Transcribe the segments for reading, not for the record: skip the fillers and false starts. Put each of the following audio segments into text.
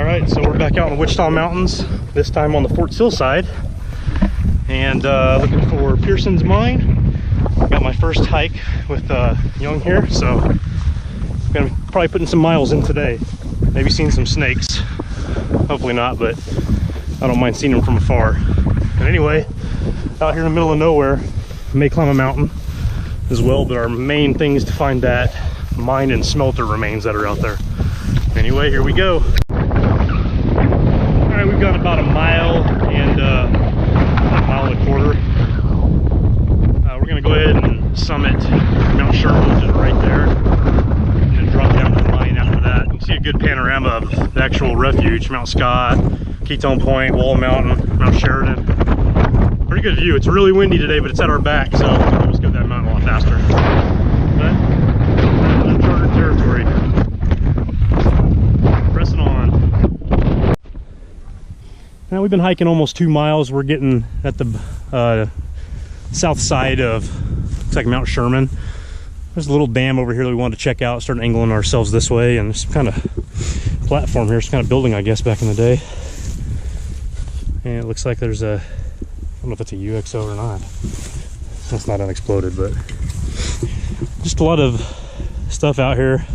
All right, so we're back out in the Wichita Mountains, this time on the Fort Sill side, and looking for Pearson's Mine. Got my first hike with Yong here, so I'm gonna be probably putting some miles in today. Maybe seeing some snakes. Hopefully not, but I don't mind seeing them from afar. And anyway, out here in the middle of nowhere, I may climb a mountain as well, but our main thing is to find that mine and smelter remains that are out there. Anyway, here we go. All right, we've got about a mile and a mile and a quarter. We're gonna go ahead and summit Mount Sherman, which is right there, and then drop down to the mine after that. You can see a good panorama of the actual refuge, Mount Scott, Ketone Point, Wall Mountain, Mount Sheridan. Pretty good view. It's really windy today, but it's at our back, so let's go that mountain a lot faster. But we're in uncharted territory. Pressing on. Now we've been hiking almost 2 miles. We're getting at the south side of, looks like Mount Sherman. There's a little dam over here that we wanted to check out. Starting angling ourselves this way, and there's some kind of platform here, some kind of building, I guess, back in the day. And it looks like there's a, I don't know if it's a UXO or not. It's not unexploded, but just a lot of stuff out here,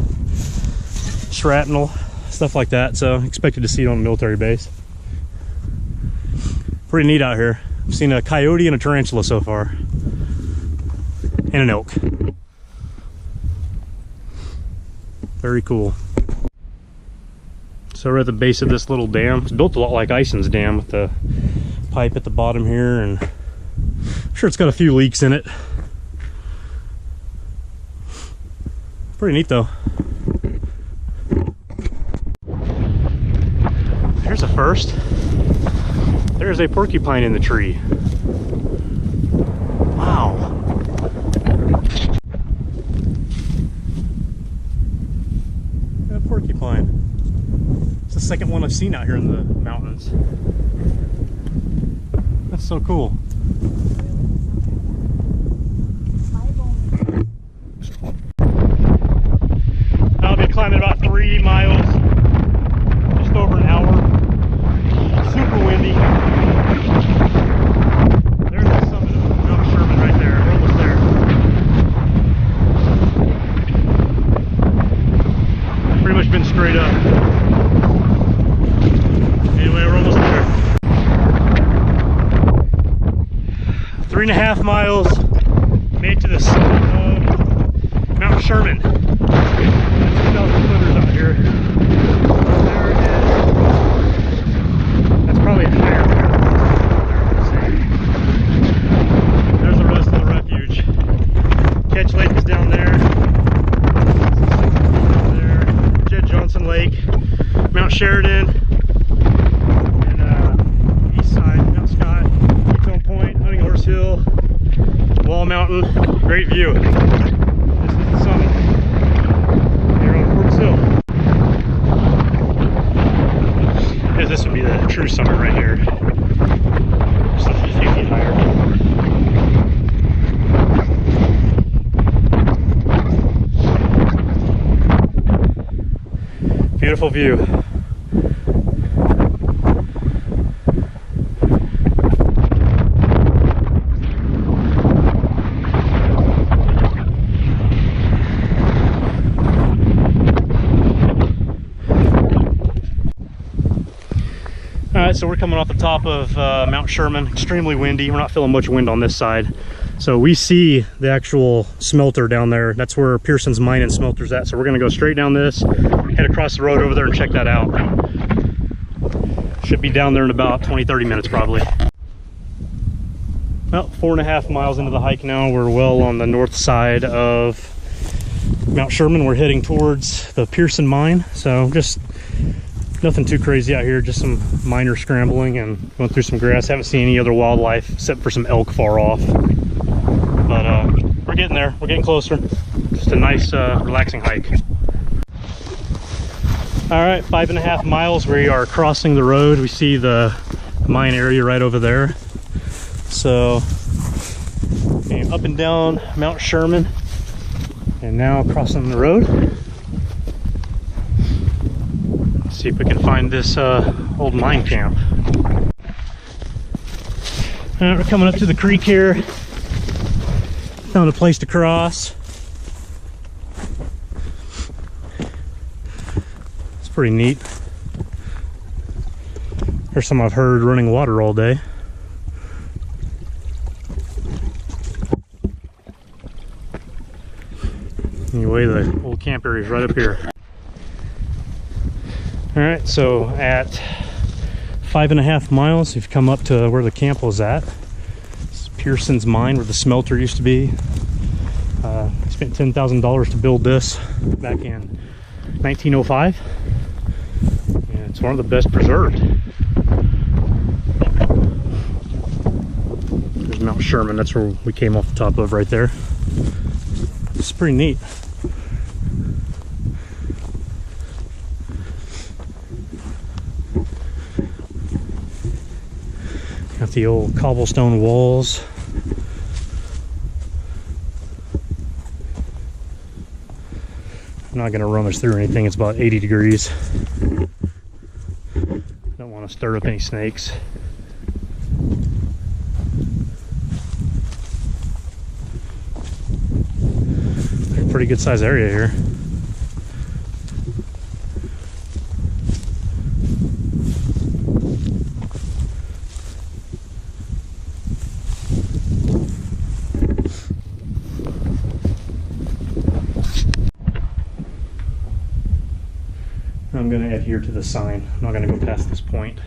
shrapnel, stuff like that. So expected to see it on a military base. Pretty neat out here. I've seen a coyote and a tarantula so far, and an elk. Very cool. So we're at the base of this little dam. It's built a lot like Ison's Dam, with the pipe at the bottom here, and I'm sure it's got a few leaks in it. Pretty neat though. Here's a first. There's a porcupine in the tree. Wow. A porcupine. It's the second one I've seen out here in the mountains. That's so cool. I'll be climbing about 3 miles, just over an hour. Super windy. There's the summit of Mount Sherman right there. We're almost there. Pretty much been straight up. Anyway, we're almost there. 3.5 miles, made to the summit of Mount Sherman. 2,000 footers out here. There it is. That's probably a higher there. There's the rest of the refuge. Ketch Lake is down there. Jed Johnson Lake, Mount Sheridan, and east side, Mount Scott, Ketone Point, Hunting Horse Hill, Wall Mountain. Great view. This is the summit here on Fort Sill. This would be the true summit right here. Just a few feet higher. Beautiful view. Alright, so we're coming off the top of Mount Sherman. Extremely windy. We're not feeling much wind on this side. So we see the actual smelter down there. That's where Pearson's Mine and Smelter's at. So we're going to go straight down this, head across the road over there and check that out. Should be down there in about 20-30 minutes probably. About 4.5 miles into the hike now. We're well on the north side of Mount Sherman. We're heading towards the Pearson Mine. So just nothing too crazy out here, just some minor scrambling and going through some grass. Haven't seen any other wildlife except for some elk far off. But we're getting there. We're getting closer. Just a nice, relaxing hike. All right, 5.5 miles. We are crossing the road. We see the mine area right over there. So, up and down Mount Sherman, and now crossing the road. see if we can find this old mine camp. Alright, we're coming up to the creek here. Found a place to cross. It's pretty neat. There's some I've heard running water all day. Anyway, the old camp area is right up here. Alright, so at 5.5 miles, you've come up to where the camp was at. It's Pearson's mine, where the smelter used to be. I spent $10,000 to build this back in 1905. And it's one of the best preserved. There's Mount Sherman, that's where we came off the top of right there. It's pretty neat. Got the old cobblestone walls. I'm not going to rummage through anything. It's about 80 degrees. Don't want to stir up any snakes. Pretty good size area here. I'm going to adhere to the sign. I'm not going to go past this point.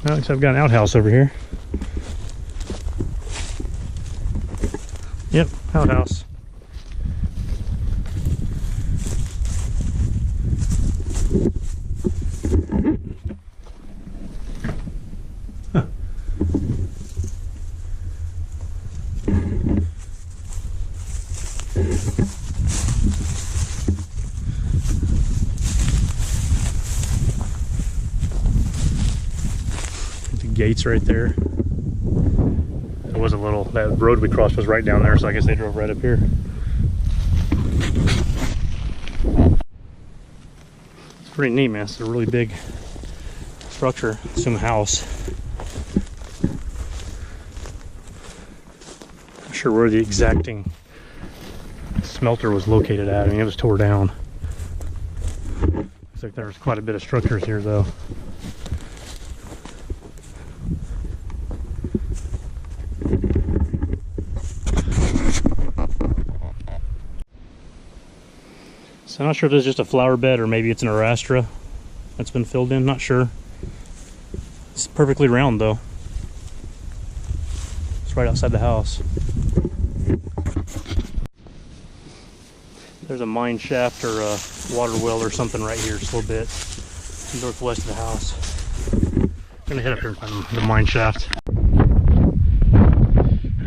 Alex, I've got an outhouse over here. Yep, outhouse. Huh. Gates right there. There was a little, that road we crossed was right down there, so I guess they drove right up here. It's pretty neat, man. It's a really big structure. I assume a house. Not sure where the exacting smelter was located at. I mean, it was tore down. Looks like there's quite a bit of structures here, though. So I'm not sure if this is just a flower bed or maybe it's an arastra that's been filled in, not sure. It's perfectly round though. It's right outside the house. There's a mine shaft or a water well or something right here, just a little bit northwest of the house. I'm gonna head up here and find the mine shaft.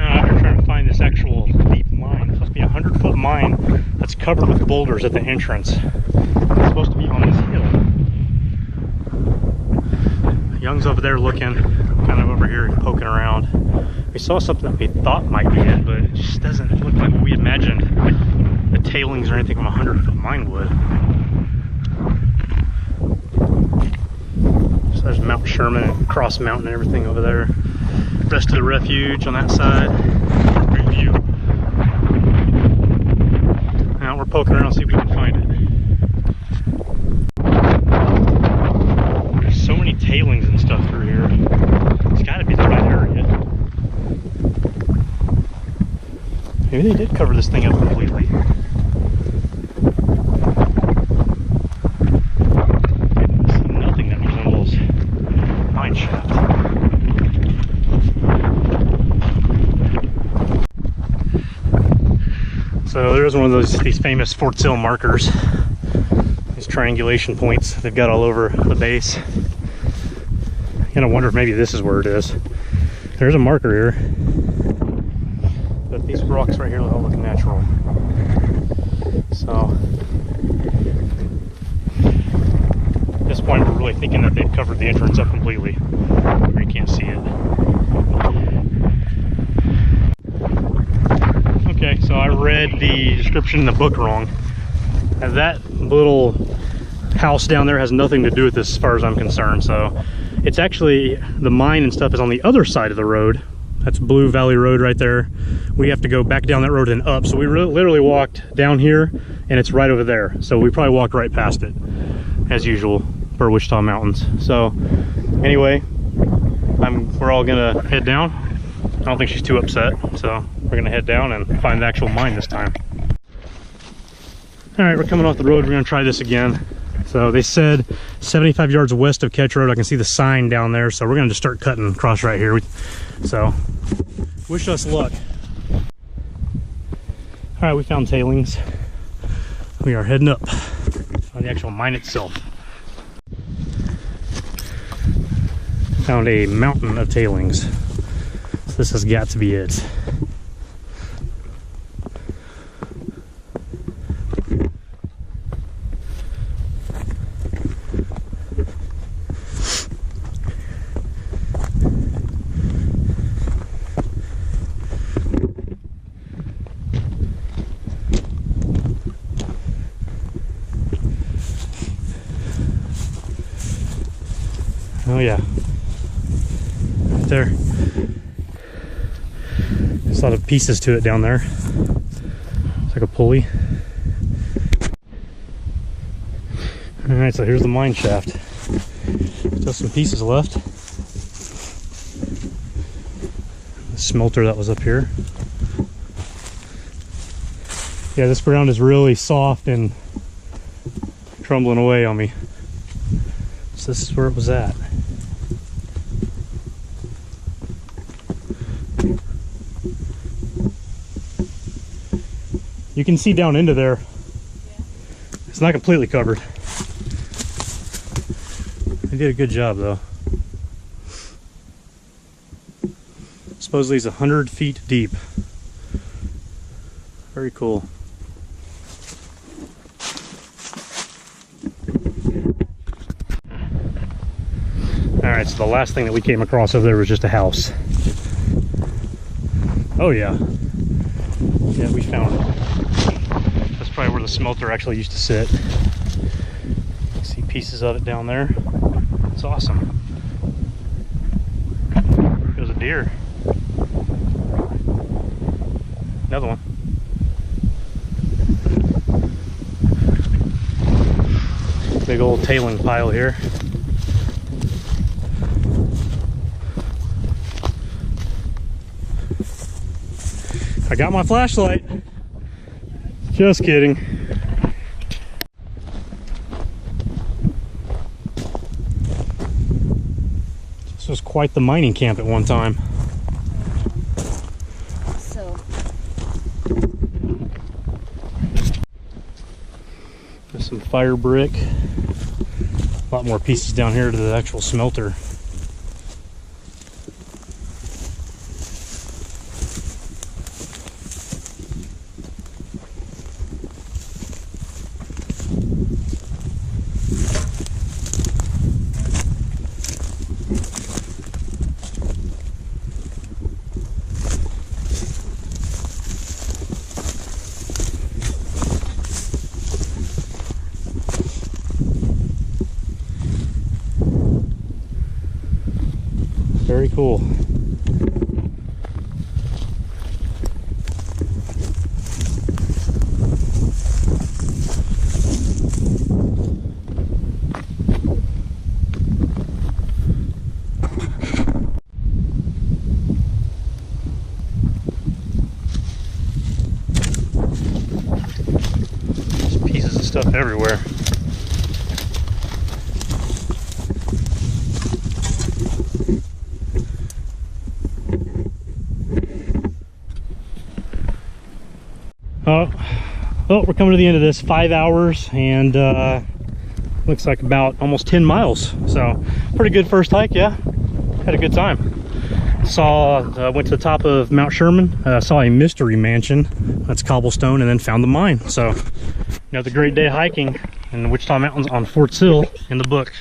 I'm trying to find this actual deep mine. It's supposed to be a 100-foot mine that's covered with boulders at the entrance. It's supposed to be on this hill. Young's over there looking. I'm kind of over here poking around. We saw something that we thought might be it, but it just doesn't look like what we imagined the tailings or anything from a 100-foot mine would. So there's Mount Sherman and Cross Mountain and everything over there. Rest of the refuge on that side. Great view. Now we're poking around to see if we can find it. There's so many tailings and stuff through here. It's got to be the right area. Maybe they did cover this thing up completely. I see nothing that resembles mine shaft. So there's one of these famous Fort Sill markers, these triangulation points they've got all over the base. And I wonder if maybe this is where it is. There's a marker here, but these rocks right here all look natural. So this point, we're really thinking that they've covered the entrance up completely, where you can't see it. Okay, so I read the description in the book wrong. And that little house down there has nothing to do with this as far as I'm concerned. So it's actually, the mine and stuff is on the other side of the road. That's Blue Valley Road right there. We have to go back down that road and up. So we literally walked down here and it's right over there. So we probably walked right past it as usual for Wichita Mountains. So anyway, we're all gonna head down. I don't think she's too upset. So we're gonna head down and find the actual mine this time. All right, we're coming off the road. We're gonna try this again. So they said 75 yards west of Ketch Road. I can see the sign down there. So we're gonna just start cutting across right here. So wish us luck. All right, we found tailings. We are heading up on the actual mine itself. Found a mountain of tailings. This has got to be it. Oh yeah, right there. There's a lot of pieces to it down there. It's like a pulley. All right, so here's the mine shaft. Still some pieces left. The smelter that was up here. Yeah, this ground is really soft and crumbling away on me. So this is where it was at. You can see down into there. Yeah. It's not completely covered. They did a good job though. Supposedly it's 100 feet deep. Very cool. Alright, so the last thing that we came across over there was just a house. Oh yeah. Yeah, we found it. That's probably where the smelter actually used to sit. See pieces of it down there. It's awesome. There's a deer. Another one. Big old tailing pile here. I got my flashlight. Just kidding. This was quite the mining camp at one time. So there's some fire brick. A lot more pieces down here to the actual smelter. Very cool. There's pieces of stuff everywhere. Oh, we're coming to the end of this. 5 hours and looks like about almost 10 miles. So pretty good first hike, yeah. Had a good time. Went to the top of Mount Sherman, saw a mystery mansion. That's cobblestone, and then found the mine. So another great day hiking in the Wichita Mountains on Fort Sill in the book.